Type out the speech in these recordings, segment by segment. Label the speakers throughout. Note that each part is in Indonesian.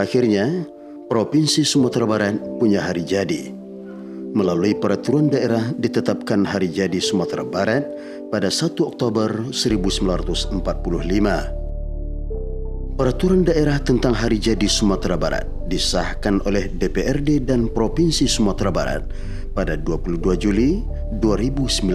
Speaker 1: Akhirnya, Provinsi Sumatera Barat punya hari jadi. Melalui peraturan daerah ditetapkan hari jadi Sumatera Barat pada 1 Oktober 1945. Peraturan daerah tentang hari jadi Sumatera Barat disahkan oleh DPRD dan Provinsi Sumatera Barat pada 22 Juli 2019.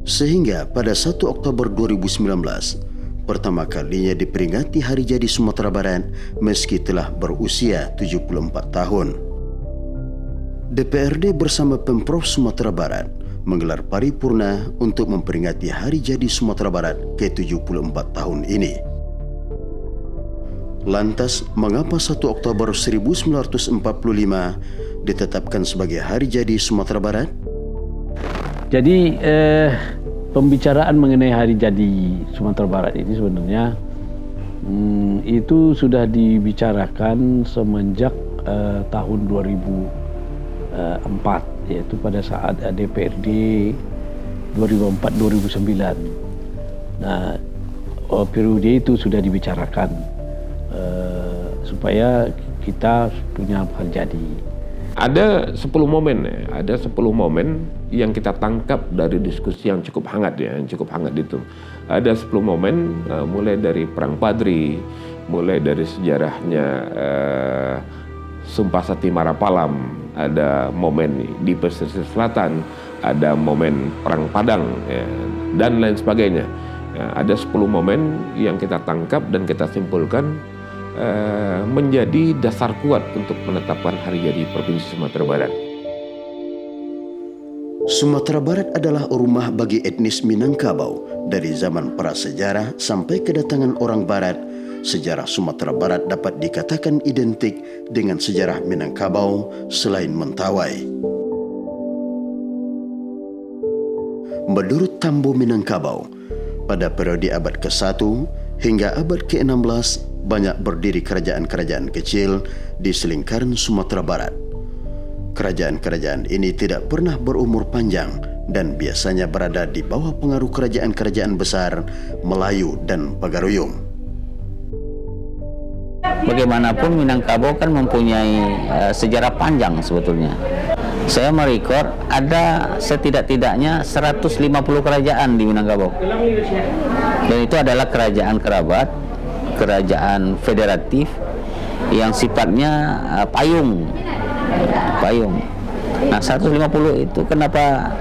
Speaker 1: Sehingga pada 1 Oktober 2019, pertama kalinya diperingati hari jadi Sumatera Barat meski telah berusia 74 tahun. DPRD bersama Pemprov Sumatera Barat menggelar paripurna untuk memperingati hari jadi Sumatera Barat ke-74 tahun ini. Lantas, mengapa 1 Oktober 1945 ditetapkan sebagai hari jadi Sumatera Barat?
Speaker 2: Jadi pembicaraan mengenai hari jadi Sumatera Barat ini sebenarnya itu sudah dibicarakan semenjak tahun 2004, yaitu pada saat DPRD 2004-2009. Nah, periode itu sudah dibicarakan supaya kita punya hari jadi.
Speaker 3: Ada 10 momen yang kita tangkap dari diskusi yang cukup hangat itu. Ada 10 momen, mulai dari Perang Padri, mulai dari sejarahnya Sumpah Sati Marapalam, ada momen di pesisir selatan, ada momen Perang Padang, dan lain sebagainya. Ada 10 momen yang kita tangkap dan kita simpulkan menjadi dasar kuat untuk menetapkan hari jadi Provinsi Sumatera Barat.
Speaker 1: Sumatera Barat adalah rumah bagi etnis Minangkabau. Dari zaman prasejarah sampai kedatangan orang Barat, sejarah Sumatera Barat dapat dikatakan identik dengan sejarah Minangkabau selain Mentawai. Menurut Tambo Minangkabau, pada periode abad ke-1 hingga abad ke-16 banyak berdiri kerajaan-kerajaan kecil di selingkaran Sumatera Barat. Kerajaan-kerajaan ini tidak pernah berumur panjang dan biasanya berada di bawah pengaruh kerajaan-kerajaan besar Melayu dan Pagaruyung.
Speaker 4: Bagaimanapun Minangkabau kan mempunyai sejarah panjang sebetulnya. Saya merekor ada setidak-tidaknya 150 kerajaan di Minangkabau. Dan itu adalah kerajaan kerabat, kerajaan federatif yang sifatnya payung. Nah, 150 itu kenapa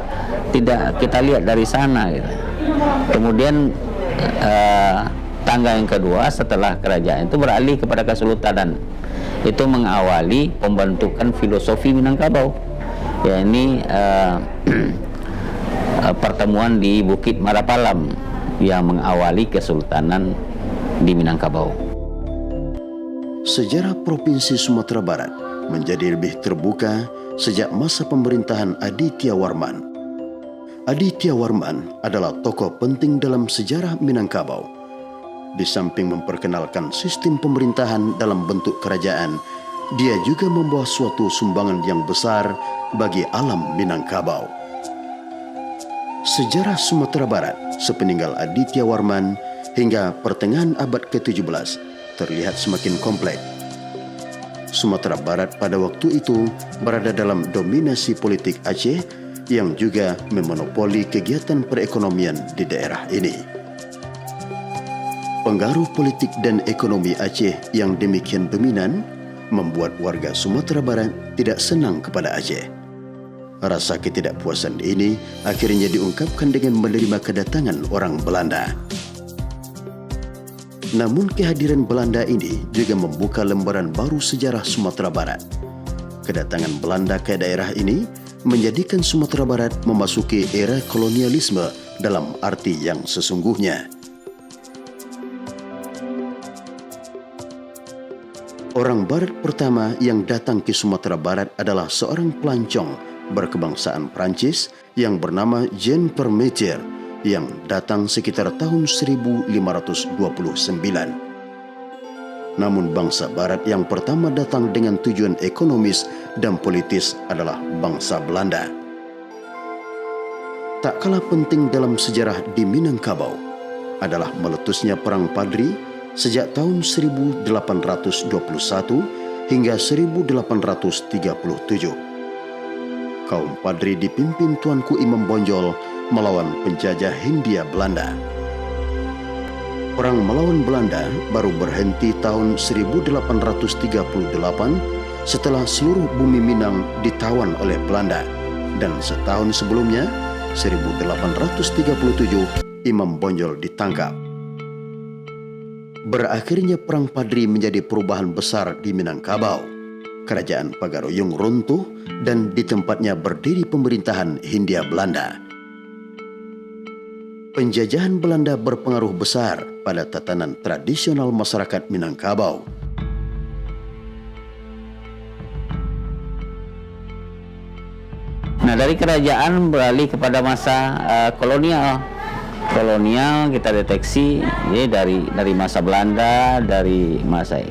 Speaker 4: tidak kita lihat dari sana gitu. Kemudian tangga yang kedua setelah kerajaan itu beralih kepada kesultanan. Itu mengawali pembentukan filosofi Minangkabau. Ya, ini pertemuan di Bukit Marapalam yang mengawali kesultanan di Minangkabau.
Speaker 1: Sejarah Provinsi Sumatera Barat menjadi lebih terbuka sejak masa pemerintahan Aditya Warman. Aditya Warman adalah tokoh penting dalam sejarah Minangkabau. Di samping memperkenalkan sistem pemerintahan dalam bentuk kerajaan, dia juga membawa suatu sumbangan yang besar bagi alam Minangkabau. Sejarah Sumatera Barat sepeninggal Aditya Warman hingga pertengahan abad ke-17 terlihat semakin kompleks. Sumatera Barat pada waktu itu berada dalam dominasi politik Aceh yang juga memonopoli kegiatan perekonomian di daerah ini. Pengaruh politik dan ekonomi Aceh yang demikian dominan membuat warga Sumatera Barat tidak senang kepada Aceh. Rasa ketidakpuasan ini akhirnya diungkapkan dengan menerima kedatangan orang Belanda. Namun kehadiran Belanda ini juga membuka lembaran baru sejarah Sumatera Barat. Kedatangan Belanda ke daerah ini menjadikan Sumatera Barat memasuki era kolonialisme dalam arti yang sesungguhnya. Orang Barat pertama yang datang ke Sumatera Barat adalah seorang pelancong berkebangsaan Prancis yang bernama Jean Permetier yang datang sekitar tahun 1529. Namun bangsa Barat yang pertama datang dengan tujuan ekonomis dan politis adalah bangsa Belanda. Tak kalah penting dalam sejarah di Minangkabau adalah meletusnya Perang Padri sejak tahun 1821 hingga 1837. Kaum Padri dipimpin Tuanku Imam Bonjol melawan penjajah Hindia Belanda. Perang melawan Belanda baru berhenti tahun 1838 setelah seluruh bumi Minang ditawan oleh Belanda, dan setahun sebelumnya, 1837, Imam Bonjol ditangkap. Berakhirnya Perang Padri menjadi perubahan besar di Minangkabau. Kerajaan Pagaruyung runtuh dan di tempatnya berdiri pemerintahan Hindia Belanda. Penjajahan Belanda berpengaruh besar pada tatanan tradisional masyarakat Minangkabau.
Speaker 4: Nah, dari kerajaan beralih kepada masa kolonial. Kolonial kita deteksi ya, dari masa Belanda, dari masa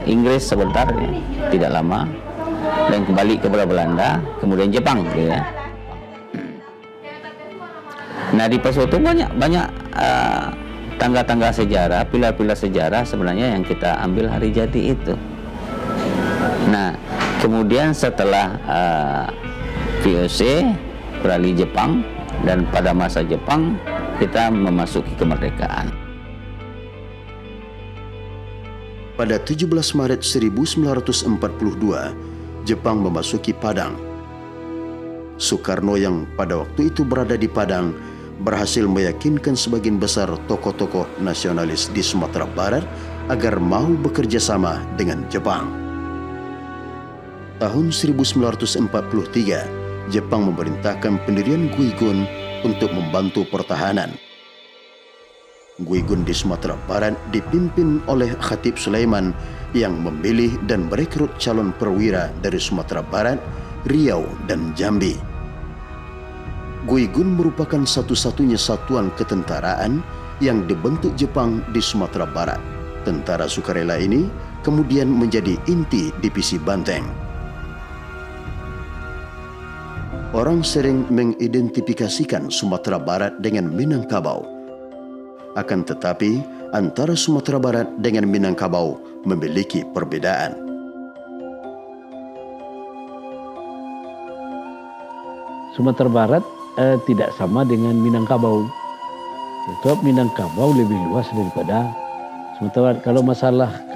Speaker 4: Inggris sebentar ya, tidak lama, dan kembali kepada Belanda, kemudian Jepang ya. Nah, di Poso itu banyak tangga-tangga sejarah, pilar-pilar sejarah sebenarnya yang kita ambil hari jadi itu. Nah, kemudian setelah VOC beralih Jepang, dan pada masa Jepang kita memasuki kemerdekaan.
Speaker 1: Pada 17 Maret 1942, Jepang memasuki Padang. Soekarno yang pada waktu itu berada di Padang berhasil meyakinkan sebagian besar tokoh-tokoh nasionalis di Sumatera Barat agar mau bekerja sama dengan Jepang. Tahun 1943, Jepang memerintahkan pendirian Guigun untuk membantu pertahanan. Guigun di Sumatera Barat dipimpin oleh Khatib Sulaiman yang memilih dan merekrut calon perwira dari Sumatera Barat, Riau, dan Jambi. Guigun merupakan satu-satunya satuan ketentaraan yang dibentuk Jepang di Sumatera Barat. Tentara sukarela ini kemudian menjadi inti divisi Banteng. Orang sering mengidentifikasikan Sumatera Barat dengan Minangkabau. Akan tetapi, antara Sumatera Barat dengan Minangkabau memiliki perbedaan.
Speaker 2: Sumatera Barat tidak sama dengan Minangkabau. Sebab Minangkabau lebih luas daripada Sumatera Barat.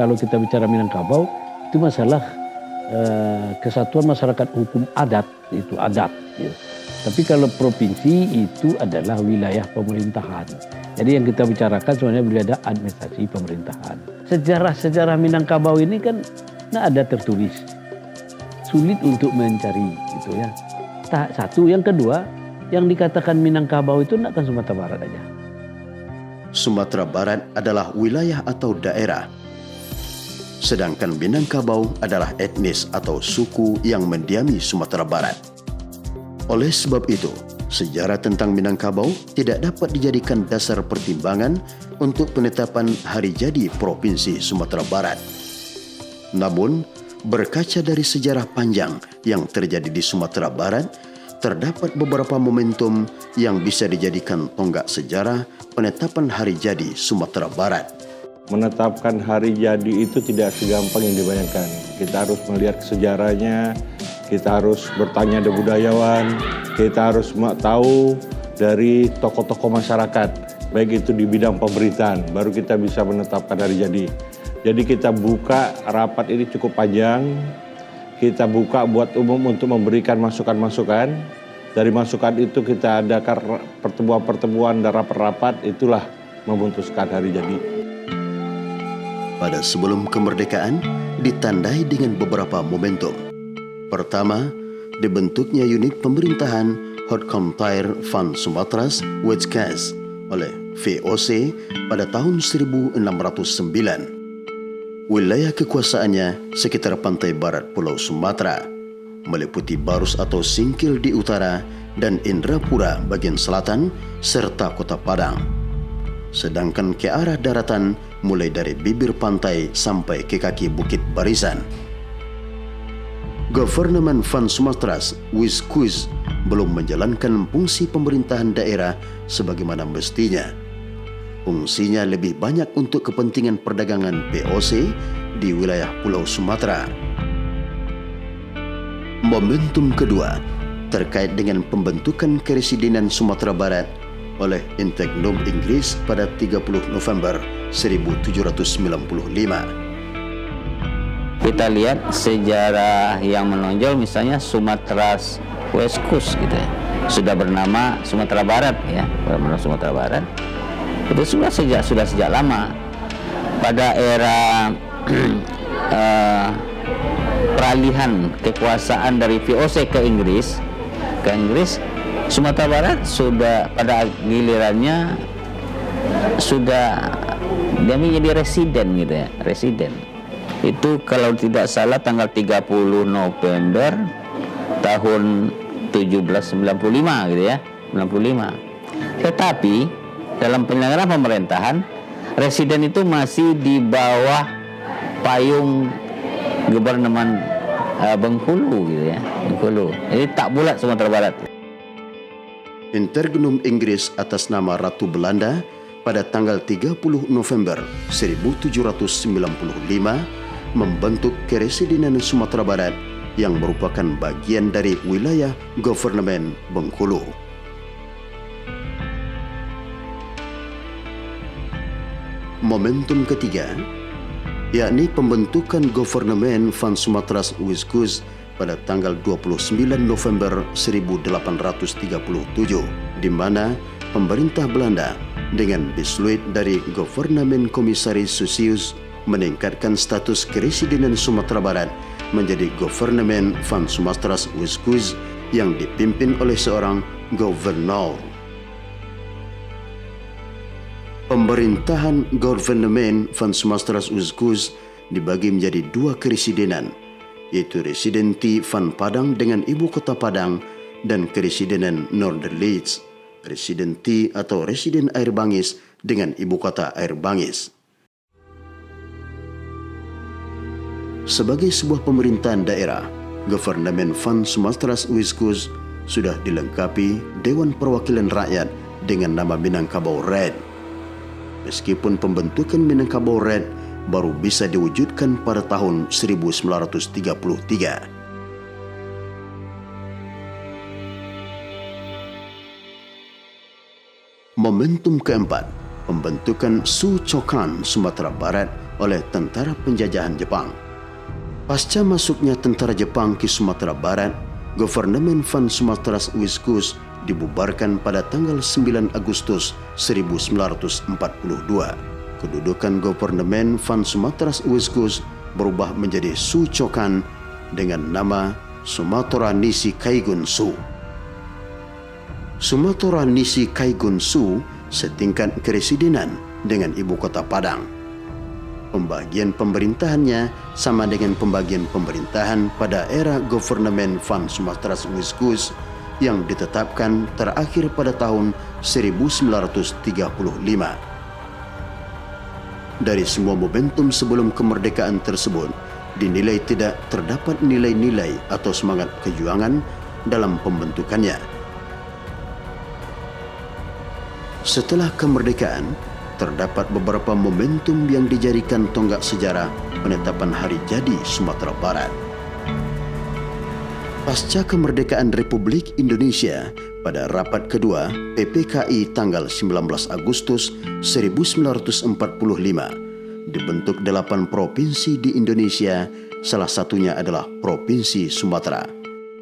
Speaker 2: Kalau kita bicara Minangkabau, itu masalah kesatuan masyarakat hukum adat, itu adat. Ya. Tapi kalau provinsi itu adalah wilayah pemerintahan. Jadi yang kita bicarakan sebenarnya wilayah administrasi pemerintahan. Sejarah Minangkabau ini kan nggak ada tertulis, sulit untuk mencari, gitu ya. Satu, yang kedua, yang dikatakan Minangkabau itu nggak kan Sumatera Barat aja.
Speaker 1: Sumatera Barat adalah wilayah atau daerah. Sedangkan Minangkabau adalah etnis atau suku yang mendiami Sumatera Barat. Oleh sebab itu, sejarah tentang Minangkabau tidak dapat dijadikan dasar pertimbangan untuk penetapan hari jadi Provinsi Sumatera Barat. Namun, berkaca dari sejarah panjang yang terjadi di Sumatera Barat, terdapat beberapa momentum yang bisa dijadikan tonggak sejarah penetapan hari jadi Sumatera Barat.
Speaker 5: Menetapkan hari jadi itu tidak segampang yang dibayangkan. Kita harus melihat sejarahnya, kita harus bertanya dengan budayawan, kita harus tahu dari tokoh-tokoh masyarakat, baik itu di bidang pemerintahan, baru kita bisa menetapkan hari jadi. Jadi kita buka rapat ini cukup panjang, kita buka buat umum untuk memberikan masukan-masukan. Dari masukan itu kita adakan pertemuan-pertemuan dan rapat-rapat, itulah memutuskan hari jadi.
Speaker 1: Pada sebelum kemerdekaan ditandai dengan beberapa momentum. Pertama, dibentuknya unit pemerintahan Hotkomtair van Sumatras Wetskas oleh VOC pada tahun 1609. Wilayah kekuasaannya sekitar pantai barat Pulau Sumatera, meliputi Barus atau Singkil di utara dan Indrapura bagian selatan serta Kota Padang. Sedangkan ke arah daratan mulai dari bibir pantai sampai ke kaki Bukit Barisan. Government van Sumatras Wiskus belum menjalankan fungsi pemerintahan daerah sebagaimana mestinya. Fungsinya lebih banyak untuk kepentingan perdagangan VOC di wilayah Pulau Sumatera. Momentum kedua terkait dengan pembentukan Keresidenan Sumatera Barat oleh Inteknum Inggris pada 30 November 1795.
Speaker 4: Kita lihat sejarah yang menonjol, misalnya Sumatera West Coast gitu ya, sudah bernama Sumatera Barat ya, bernama Sumatera Barat. Itu sudah sejak lama. Pada era peralihan kekuasaan dari VOC ke Inggris, Sumatera Barat sudah pada gilirannya sudah dia menjadi residen gitu ya, residen. Itu kalau tidak salah tanggal 30 November tahun 1795 gitu ya, 95. Tetapi dalam penyelenggaraan pemerintahan, residen itu masih di bawah payung Gubernur Bengkulu gitu ya, Bengkulu. Jadi tak bulat Sumatera Barat.
Speaker 1: Interregnum Inggris atas nama Ratu Belanda pada tanggal 30 November 1795 membentuk Keresidenan Sumatera Barat yang merupakan bagian dari wilayah Government Bengkulu. Momentum ketiga, yakni pembentukan Government van Sumatera West Coast pada tanggal 29 November 1837, di mana pemerintah Belanda dengan bisluit dari Government Komisaris Susius meningkatkan status Keresidenan Sumatera Barat menjadi Government van Sumatera West Coast yang dipimpin oleh seorang gubernur. Pemerintahan Government van Sumatera West Coast dibagi menjadi dua keresidenan, yaitu Residenti van Padang dengan ibu kota Padang dan Keresidenan Noorderlicht, Residenti atau Residen Air Bangis dengan ibu kota Air Bangis. Sebagai sebuah pemerintahan daerah, Government van Sumatera West Coast sudah dilengkapi Dewan Perwakilan Rakyat dengan nama Minangkabau Red. Meskipun pembentukan Minangkabau Red baru bisa diwujudkan pada tahun 1933. Momentum keempat, pembentukan Sucokan Sumatera Barat oleh tentara penjajahan Jepang. Pasca masuknya tentara Jepang ke Sumatera Barat, Government van Sumatera West Coast dibubarkan pada tanggal 9 Agustus 1942. Kedudukan Government van Sumatera West Coast berubah menjadi Sucokan dengan nama Sumatera Nisi Kaigun Su. Sumatera Nisi Kaigun Su setingkat keresidenan dengan ibu kota Padang. Pembagian pemerintahannya sama dengan pembagian pemerintahan pada era Government van Sumatera West Coast yang ditetapkan terakhir pada tahun 1935. Dari semua momentum sebelum kemerdekaan tersebut, dinilai tidak terdapat nilai-nilai atau semangat kejuangan dalam pembentukannya. Setelah kemerdekaan, terdapat beberapa momentum yang dijadikan tonggak sejarah penetapan hari jadi Sumatera Barat. Pasca kemerdekaan Republik Indonesia pada rapat kedua PPKI tanggal 19 Agustus 1945, dibentuk 8 provinsi di Indonesia, salah satunya adalah Provinsi Sumatera.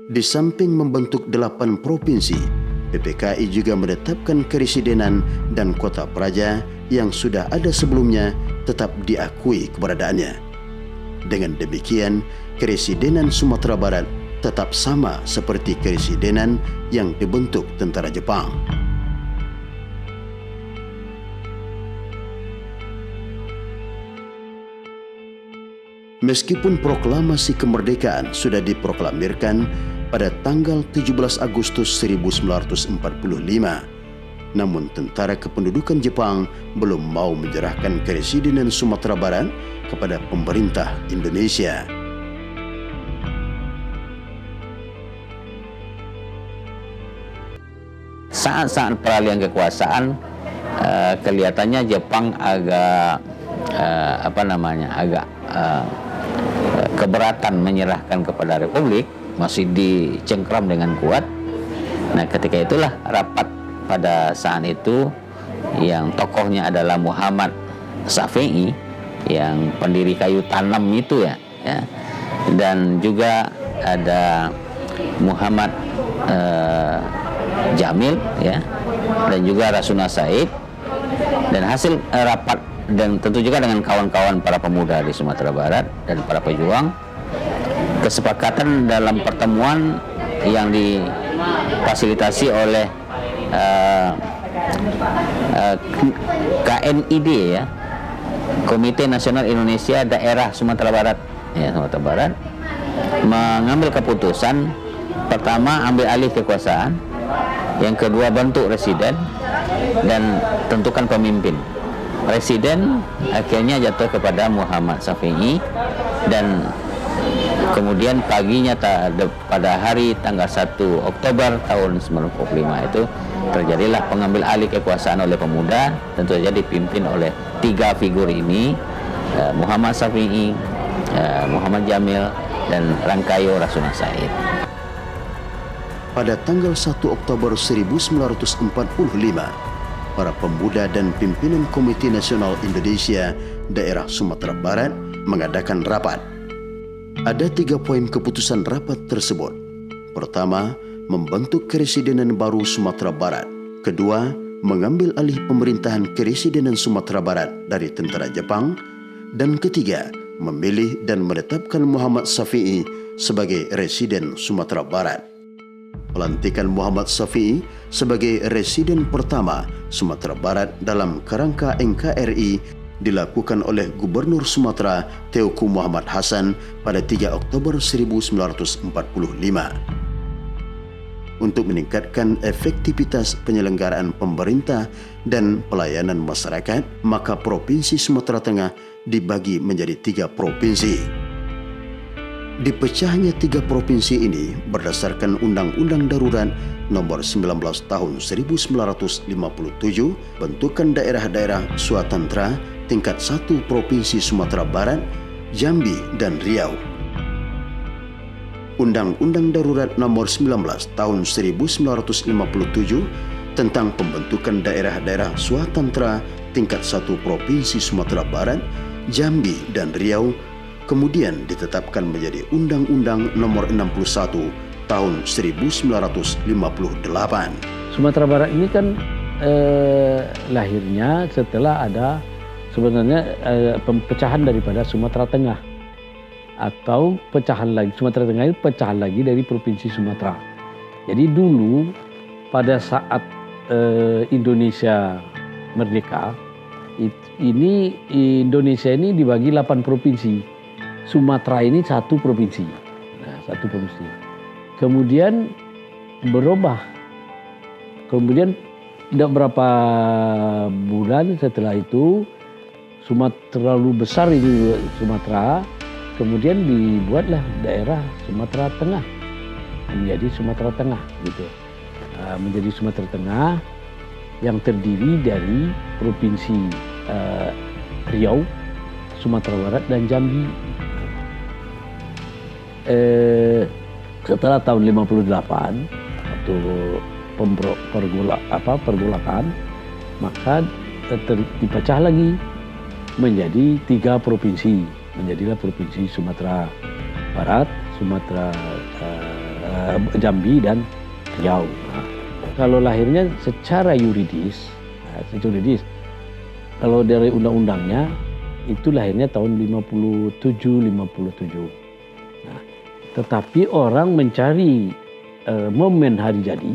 Speaker 1: Di samping membentuk 8 provinsi, PPKI juga menetapkan keresidenan dan kota praja yang sudah ada sebelumnya tetap diakui keberadaannya. Dengan demikian, Keresidenan Sumatera Barat tetap sama seperti keresidenan yang dibentuk tentara Jepang. Meskipun proklamasi kemerdekaan sudah diproklamirkan pada tanggal 17 Agustus 1945, namun tentara kependudukan Jepang belum mau menyerahkan Keresidenan Sumatera Barat kepada pemerintah Indonesia.
Speaker 4: Saat-saat peralihan kekuasaan, kelihatannya Jepang agak agak keberatan menyerahkan kepada Republik, masih dicengkram dengan kuat. Nah, ketika itulah rapat pada saat itu yang tokohnya adalah Muhammad Syafi'i, yang pendiri kayu tanam itu ya, dan juga ada Muhammad Jamil ya, dan juga Rasuna Said. Dan hasil rapat, dan tentu juga dengan kawan-kawan para pemuda di Sumatera Barat dan para pejuang, kesepakatan dalam pertemuan yang difasilitasi oleh KNID ya, Komite Nasional Indonesia Daerah Sumatera Barat ya, Sumatera Barat, mengambil keputusan pertama ambil alih kekuasaan, yang kedua bentuk residen dan tentukan pemimpin. Residen akhirnya jatuh kepada Muhammad Syafi'i, dan kemudian paginya pada hari tanggal 1 Oktober tahun 1945 itu terjadilah pengambil alih kekuasaan oleh pemuda, tentu saja dipimpin oleh 3 figur ini, Muhammad Syafi'i, Muhammad Jamil, dan Rangkayo Rasuna Said.
Speaker 1: Pada tanggal 1 Oktober 1945, para pemuda dan pimpinan Komite Nasional Indonesia Daerah Sumatera Barat mengadakan rapat. Ada 3 poin keputusan rapat tersebut. Pertama, membentuk Keresidenan baru Sumatera Barat. Kedua, mengambil alih pemerintahan Keresidenan Sumatera Barat dari tentara Jepang. Dan ketiga, memilih dan menetapkan Muhammad Syafi'i sebagai Residen Sumatera Barat. Pelantikan Muhammad Syafi'i sebagai Residen pertama Sumatera Barat dalam kerangka NKRI dilakukan oleh Gubernur Sumatera Teuku Muhammad Hasan pada 3 Oktober 1945. Untuk meningkatkan efektivitas penyelenggaraan pemerintah dan pelayanan masyarakat, maka Provinsi Sumatera Tengah dibagi menjadi 3 provinsi. Dipecahnya 3 provinsi ini berdasarkan Undang-Undang Darurat Nomor 19 Tahun 1957, bentukan daerah-daerah Swatantra tingkat 1 Provinsi Sumatera Barat, Jambi, dan Riau. Undang-Undang Darurat Nomor 19 Tahun 1957 tentang pembentukan daerah-daerah Swatantra tingkat 1 Provinsi Sumatera Barat, Jambi, dan Riau kemudian ditetapkan menjadi Undang-Undang Nomor 61 Tahun 1958.
Speaker 2: Sumatera Barat ini kan lahirnya setelah ada sebenarnya pecahan daripada Sumatera Tengah, atau pecahan lagi, Sumatera Tengah itu pecahan lagi dari Provinsi Sumatera. Jadi dulu pada saat Indonesia merdeka, ini Indonesia ini dibagi 8 provinsi. Sumatera ini 1 provinsi. Nah, 1 provinsi. Kemudian berubah. Kemudian tidak berapa bulan setelah itu, Sumatera terlalu besar ini Sumatera, kemudian dibuatlah daerah Sumatera Tengah, menjadi Sumatera Tengah gitu. Menjadi Sumatera Tengah yang terdiri dari provinsi Riau, Sumatera Barat, dan Jambi. Setelah tahun 58 atau pergolakan, maka dipecah lagi menjadi 3 provinsi. Menjadilah Provinsi Sumatera Barat, Sumatera Jambi, dan Riau. Nah, kalau lahirnya secara yuridis, kalau dari undang-undangnya itu lahirnya tahun 57. Nah, tetapi orang mencari momen hari jadi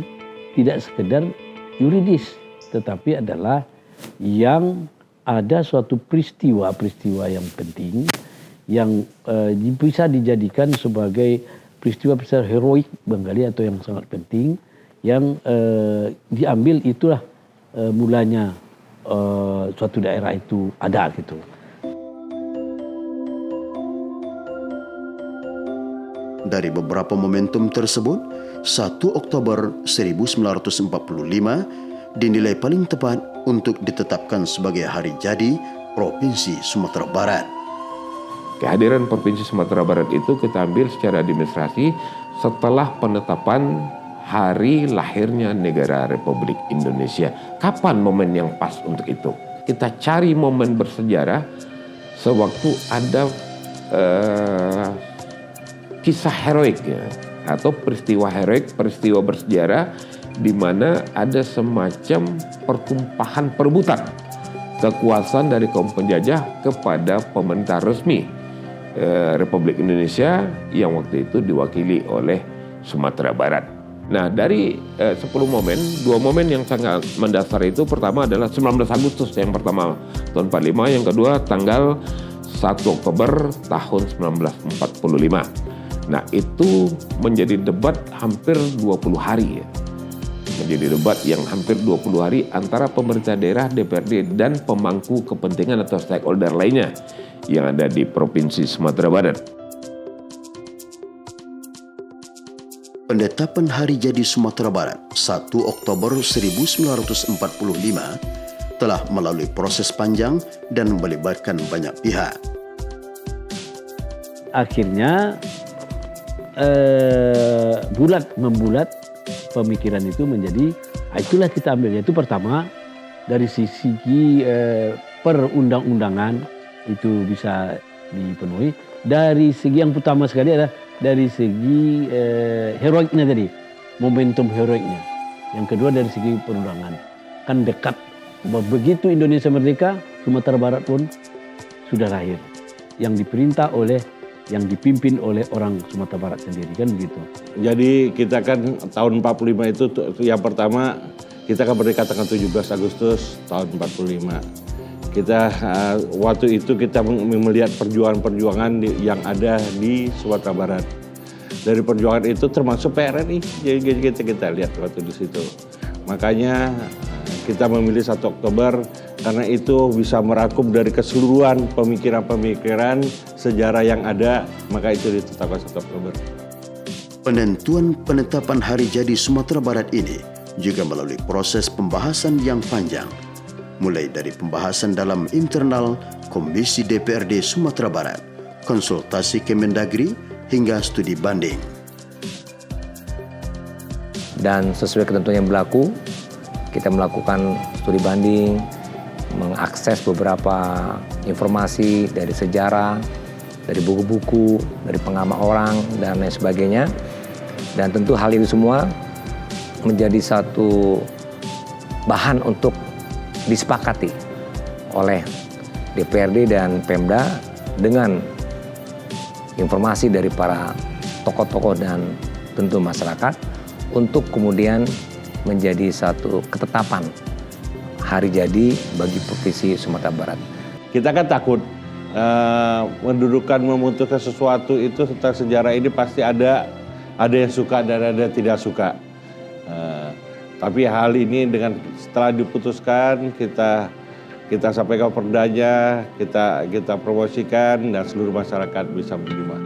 Speaker 2: tidak sekedar yuridis, tetapi adalah yang ada suatu peristiwa yang penting, yang bisa dijadikan sebagai peristiwa heroik Bengali atau yang sangat penting, yang diambil itulah mulanya suatu daerah itu ada gitu.
Speaker 1: Dari beberapa momentum tersebut, 1 Oktober 1945 dinilai paling tepat untuk ditetapkan sebagai hari jadi Provinsi Sumatera Barat.
Speaker 3: Kehadiran Provinsi Sumatera Barat itu kita ambil secara administrasi setelah penetapan hari lahirnya negara Republik Indonesia. Kapan momen yang pas untuk itu? Kita cari momen bersejarah sewaktu ada kisah heroik ya, atau peristiwa heroik, peristiwa bersejarah di mana ada semacam pertumpahan perebutan kekuasaan dari kaum penjajah kepada pemerintah resmi Republik Indonesia yang waktu itu diwakili oleh Sumatera Barat. Nah, dari 10 momen, 2 momen yang sangat mendasar itu pertama adalah 19 Agustus yang pertama tahun 45, yang kedua tanggal 1 Oktober tahun 1945. Nah, itu menjadi debat hampir 20 hari ya. Menjadi debat yang hampir 20 hari antara pemerintah daerah, DPRD, dan pemangku kepentingan atau stakeholder lainnya yang ada di Provinsi Sumatera Barat.
Speaker 1: Penetapan Hari Jadi Sumatera Barat 1 Oktober 1945 telah melalui proses panjang dan melibatkan banyak pihak.
Speaker 2: Akhirnya membulat pemikiran itu menjadi, itulah kita ambil. Yaitu pertama dari segi perundang-undangan itu bisa dipenuhi. Dari segi yang pertama sekali adalah dari segi heroiknya tadi, momentum heroiknya. Yang kedua dari segi perundangan, kan dekat. Begitu Indonesia merdeka, Sumatera Barat pun sudah lahir. Yang diperintah oleh, yang dipimpin oleh orang Sumatera Barat sendiri, kan begitu.
Speaker 5: Jadi kita kan tahun 45 itu yang pertama kita kan merdeka tanggal 17 Agustus tahun 45. Kita waktu itu kita melihat perjuangan-perjuangan yang ada di Sumatera Barat. Dari perjuangan itu termasuk PRRI, jadi kita lihat waktu di situ. Makanya kita memilih 1 Oktober karena itu bisa merangkum dari keseluruhan pemikiran-pemikiran sejarah yang ada, maka itu ditetapkan 1 Oktober.
Speaker 1: Penetapan Hari Jadi Sumatera Barat ini juga melalui proses pembahasan yang panjang, mulai dari pembahasan dalam internal Komisi DPRD Sumatera Barat, konsultasi Kemendagri, hingga studi banding.
Speaker 6: Dan sesuai ketentuan yang berlaku, kita melakukan studi banding, mengakses beberapa informasi dari sejarah, dari buku-buku, dari pengamat orang, dan lain sebagainya. Dan tentu hal ini semua menjadi satu bahan untuk disepakati oleh DPRD dan Pemda dengan informasi dari para tokoh-tokoh dan tentu masyarakat untuk kemudian menjadi satu ketetapan hari jadi bagi Provinsi Sumatera Barat.
Speaker 5: Kita kan takut mendudukan, memutuskan sesuatu itu tentang sejarah ini pasti ada yang suka dan ada yang tidak suka. Tapi hal ini dengan setelah diputuskan kita sampaikan perdanya, kita promosikan dan seluruh masyarakat bisa menerima.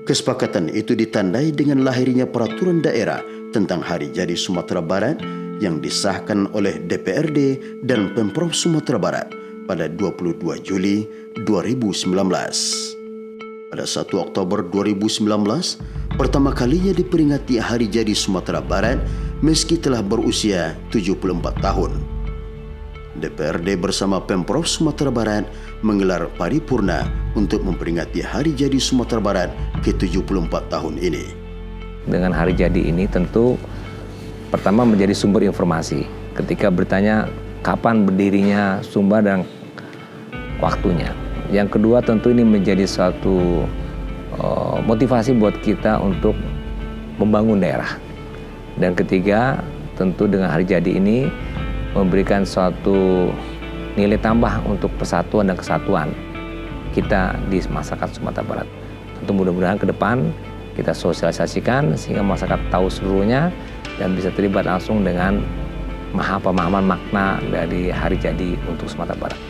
Speaker 1: Kesepakatan itu ditandai dengan lahirnya peraturan daerah tentang Hari Jadi Sumatera Barat yang disahkan oleh DPRD dan Pemprov Sumatera Barat pada 22 Juli 2019. Pada 1 Oktober 2019, pertama kalinya diperingati Hari Jadi Sumatera Barat meski telah berusia 74 tahun. DPRD bersama Pemprov Sumatera Barat menggelar paripurna untuk memperingati Hari Jadi Sumatera Barat ke-74 tahun ini.
Speaker 6: Dengan hari jadi ini tentu pertama menjadi sumber informasi. Ketika bertanya kapan berdirinya Sumba dan waktunya. Yang kedua tentu ini menjadi suatu motivasi buat kita untuk membangun daerah. Dan ketiga tentu dengan hari jadi ini memberikan suatu nilai tambah untuk persatuan dan kesatuan kita di masyarakat Sumatera Barat. Tentu mudah-mudahan ke depan kita sosialisasikan sehingga masyarakat tahu seluruhnya dan bisa terlibat langsung dengan pemahaman makna dari hari jadi untuk Sumatera Barat.